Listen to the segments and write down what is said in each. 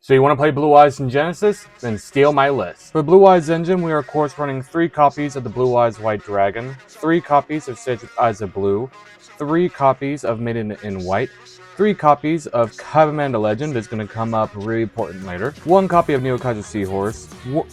So you want to play Blue Eyes in Genesys? Then steal my list. For Blue Eyes engine, we are of course running 3 copies of the Blue Eyes White Dragon, 3 copies of Sage with Eyes of Blue, 3 copies of Maiden in White, 3 copies of Kaibaman the Legend is going to come up really important later, 1 copy of Neo Kaiser Seahorse,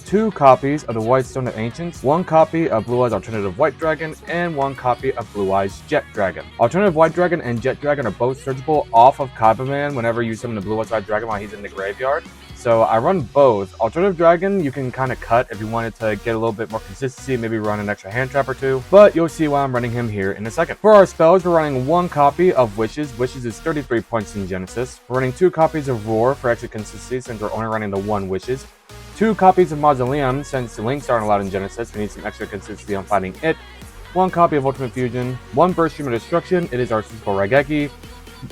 2 copies of the White Stone of Ancients, 1 copy of Blue Eyes Alternative White Dragon, and 1 copy of Blue Eyes Jet Dragon. Alternative White Dragon and Jet Dragon are both searchable off of Kaibaman whenever you summon the Blue Eyes White Dragon while he's in the graveyard. So I run both. Alternative Dragon you can kind of cut if you wanted to get a little bit more consistency, maybe run an extra hand trap or 2, but you'll see why I'm running him here in a second. For our spells, we're running 1 copy of Wishes. Wishes is 33 points in Genesys. We're running 2 copies of Roar for extra consistency since we're only running the 1 Wishes. 2 copies of Mausoleum since links aren't allowed in Genesys. We need some extra consistency on fighting it. 1 copy of Ultimate Fusion. 1 Burst Stream of Destruction. It is our Super Raigeki.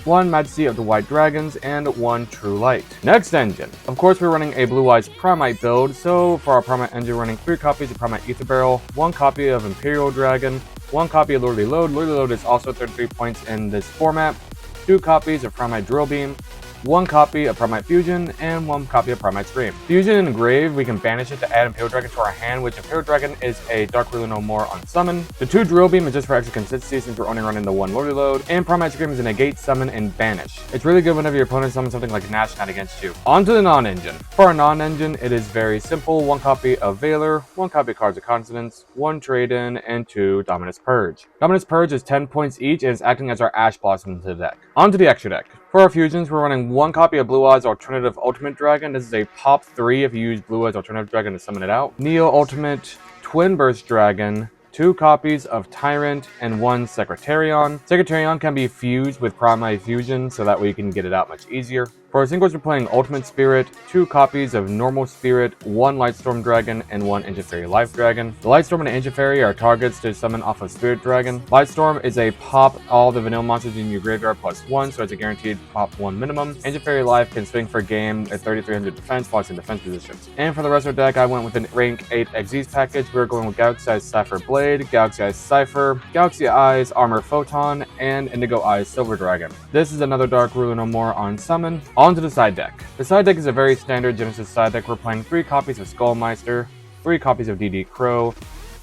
1 Majesty of the White Dragons, and 1 True Light. Next engine. Of course, we're running a Blue Eyes Primite build, so for our Primite engine, we're running 3 copies of Primite Ether Barrel, 1 copy of Imperial Dragon, 1 copy of Lordly Load. Lordly Load is also 33 points in this format, 2 copies of Primite Drill Beam, 1 copy of Primite Fusion, and 1 copy of Primite Scream. Fusion in the grave, we can banish it to add Imperial Dragon to our hand, which Imperial Dragon is a Dark Ruler No More on summon. The 2 Drill Beam is just for extra consistency since we're only running the 1 Lordly Load, and Primite Scream is a negate, summon, and banish. It's really good whenever your opponent summons something like Nash Knight against you. On to the non-engine. For our non-engine, it is very simple. 1 copy of Valor, 1 copy of Cards of Consonance, 1 Trade-In, and 2 Dominus Purge. Dominus Purge is 10 points each and is acting as our Ash Blossom into the deck. On to the extra deck. For our fusions, we're running 1 copy of Blue Eyes Alternative Ultimate Dragon. This is a pop 3 if you use Blue Eyes Alternative Dragon to summon it out. Neo Ultimate Twin Burst Dragon, 2 copies of Tyrant, and 1 Secretarion. Secretarion can be fused with Primite Fusion, so that way you can get it out much easier. For our singles, we're playing Ultimate Spirit, 2 copies of Normal Spirit, 1 Lightstorm Dragon, and 1 Ancient Fairy Life Dragon. The Lightstorm and Ancient Fairy are targets to summon off of Spirit Dragon. Lightstorm is a pop all the vanilla monsters in your graveyard +1, so it's a guaranteed pop 1 minimum. Ancient Fairy Life can swing for game at 3300 defense while it's in defense positions. And for the rest of our deck, I went with an rank 8 Xyz package. We're going with Galaxy Eyes Cypher Blade, Galaxy Eyes Cypher, Galaxy Eyes Armor Photon, and Indigo Eyes Silver Dragon. This is another Dark Ruler No More on summon. On to the side deck. The side deck is a very standard Genesys side deck. We're playing 3 copies of Skullmeister, 3 copies of DD Crow,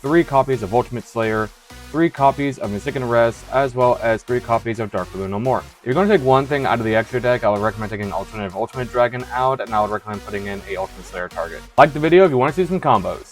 3 copies of Ultimate Slayer, 3 copies of Mystic and Rest, as well as 3 copies of Dark Ruler No More. If you're going to take one thing out of the extra deck, I would recommend taking Alternative Ultimate Dragon out, and I would recommend putting in a Ultimate Slayer target. Like the video if you want to see some combos.